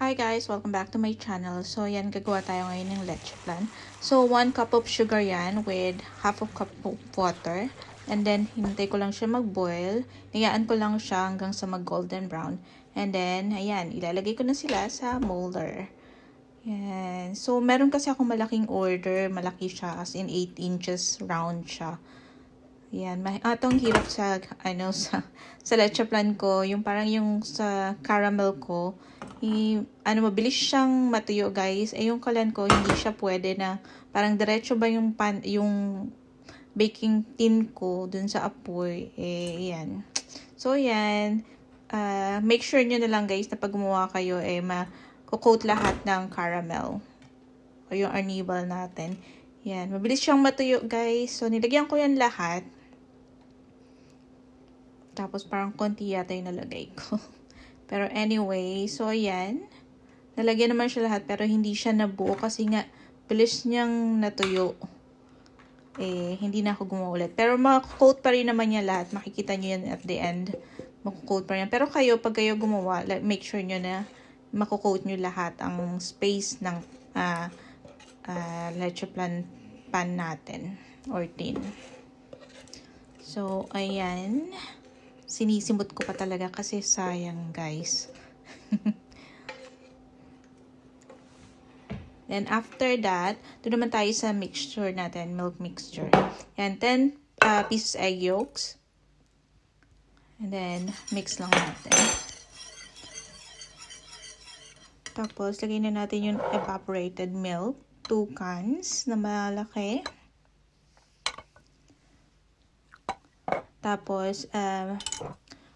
Hi guys! Welcome back to my channel. So yan, gagawa tayo ngayon ng leche plan. So 1 cup of sugar yan with half a cup of water. And then hintay ko lang siya mag-boil. Niyaan ko lang siya hanggang sa mag-golden brown. And then, ayan, ilalagay ko na sila sa molder. Yan. So meron kasi ako malaking order. Malaki siya, as in 8 inches round siya. Yan, atong hirap sa sa leche plan ko, yung parang yung sa caramel ko, mabilis siyang matuyo, guys. Yung kalan ko hindi siya pwede na parang diretso ba yung yung baking tin ko dun sa apoy, yan. So yan, make sure niyo na lang, guys, na pag gumawa kayo ma-coat lahat ng caramel o yung arnibal natin. Yan, mabilis siyang matuyo, guys. So nilagyan ko yan lahat. Tapos parang konti yata yung nalagay ko. Pero anyway, so ayan. Nalagyan naman siya lahat pero hindi siya nabuo kasi nga bilis niyang natuyo. Hindi na ako gumawa ulit. Pero mako-coat pa rin naman niya lahat. Makikita niyo yan at the end. Mako-coat pa rin. Pero kayo, pag kayo gumawa, make sure niyo na mako-coat niyo lahat ang space ng leche plan pan natin or tin. So, ayan. Sinisimot ko pa talaga kasi sayang, guys. Then after that, doon naman tayo sa mixture natin, milk mixture. Yan, 10 pieces egg yolks. And then mix lang natin. Tapos lagay na natin yung evaporated milk, 2 cans na malaki. Tapos,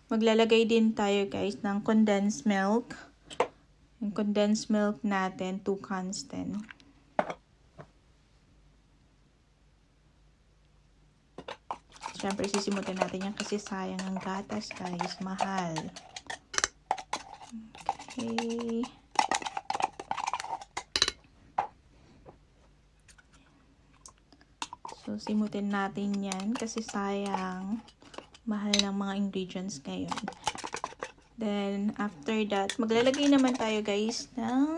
maglalagay din tayo, guys, ng condensed milk. Yung condensed milk natin, 2 cans din. Siyempre, sisimutin natin yan kasi sayang ang gatas, guys. Mahal. Okay. So, simutin natin yan kasi sayang. Mahal ng mga ingredients ngayon. Then, after that, maglalagay naman tayo, guys, ng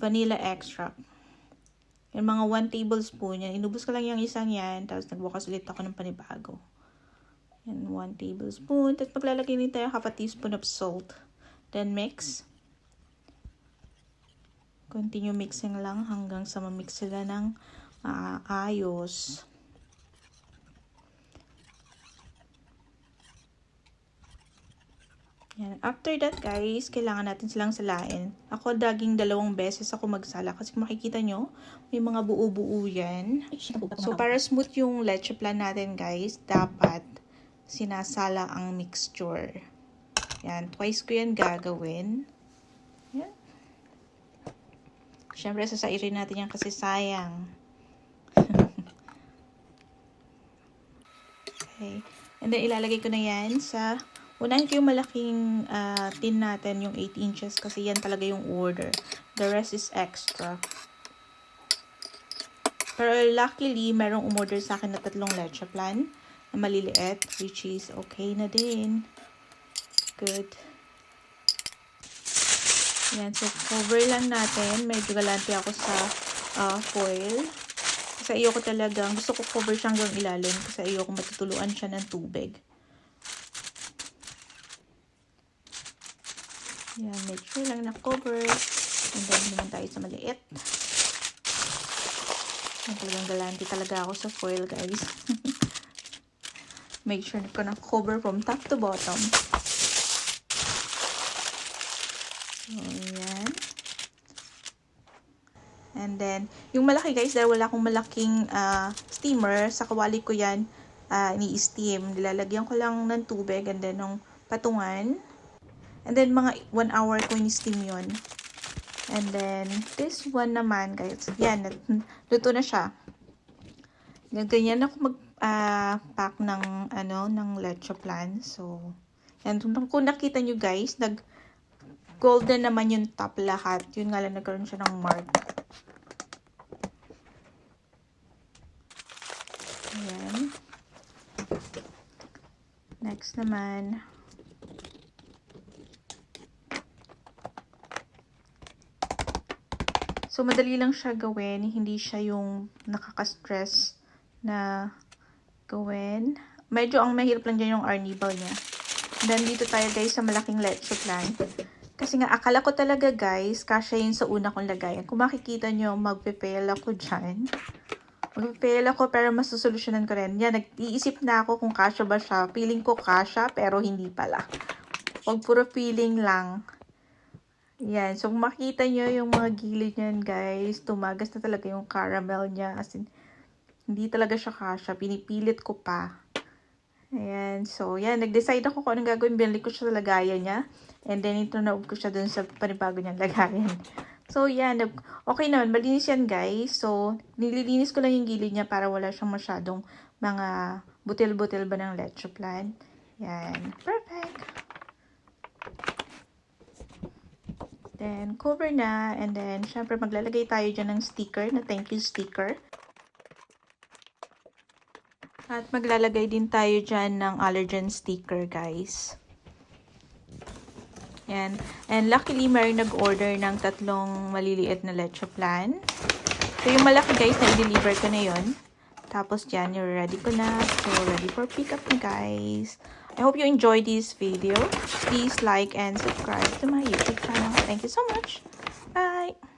vanilla extract. Yung mga 1 tablespoon yan. Inubos ko lang yung isang yan. Tapos, nagbukas ulit ako ng panibago. Yan, 1 tablespoon. Tapos, maglalagay din tayo half a teaspoon of salt. Then, mix. Continue mixing lang hanggang sa mamix sila ng ayos. Yan. After that, guys, kailangan natin silang salain. Ako, daging 2 beses ako magsala kasi makikita nyo, may mga buo-buo yan. So, para smooth yung leche plan natin, guys, dapat sinasala ang mixture. Yan. Twice ko yan gagawin. Yan. Siyempre, sasairin natin yan kasi sayang. Okay. And then, ilalagay ko na yan sa... Unahin ko yung malaking tin natin, yung 8 inches, kasi yan talaga yung order. The rest is extra. Pero luckily, merong umorder sa akin na 3 leche plan na maliliit, which is okay na din. Good. Yan, so cover lang natin. Medyo galante ako sa foil. Kasi ayoko talagang, gusto ko cover siya hanggang ilalim kasi ayoko matutuluan siya ng tubig. Yan, make sure lang na cover. And then, naman tayo sa maliit. Talagang galante talaga ako sa foil, guys. Make sure ko na cover from top to bottom. So, yan. And then, yung malaki, guys, dahil wala akong malaking steamer, sa kawali ko yan ni-steam. Nilalagyan ko lang ng tubig and then ng patungan. And then, mga 1 hour ko ni-steam yun. And then, this one naman, guys. Yan, luto na siya. Ganyan ako mag-pack ng leche plan. So, yan. Kung nakita nyo, guys, nag-golden naman yung top lahat. Yun nga lang, nagkaroon siya ng mark. Ayan. Next naman, So, madali lang siya gawin. Hindi siya yung nakaka-stress na gawin. Medyo ang mahirap lang dyan yung arnibal niya. Then, dito tayo guys sa malaking leche plan. Kasi nga, akala ko talaga guys, kasya yun sa una kong lagayan. Kung makikita nyo, magpe-fail ako dyan. Mag-fail ako pero masusolusyonan ko rin. Yan, nag-iisip na ako kung kasya ba siya. Feeling ko kasya pero hindi pala. Huwag puro feeling lang. Yan, so kung makita nyo yung mga gilid niyan guys, tumagas na talaga yung caramel niya. As in, hindi talaga siya kasya. Pinipilit ko pa. Ayan, so yan, nag-decide ako kung anong gagawin. Binili ko siya sa lagayan niya. And then, ito naub ko siya dun sa panibago niyang lagayan. So, yan. Okay naman. Malinis yan, guys. So, nililinis ko lang yung gilid niya para wala siyang masyadong mga butil-butil ba ng leche plan. Yan. Perfect. Then, cover na. And then, syempre, maglalagay tayo dyan ng sticker na thank you sticker. At maglalagay din tayo dyan ng allergen sticker, guys. Yan. And luckily, may nag-order ng 3 maliliit na leche plan. So, yung malaki guys, na-deliver ko na yun. Tapos dyan, you're ready ko na. So, ready for pickup na guys. I hope you enjoyed this video. Please like and subscribe to my YouTube channel. Thank you so much. Bye!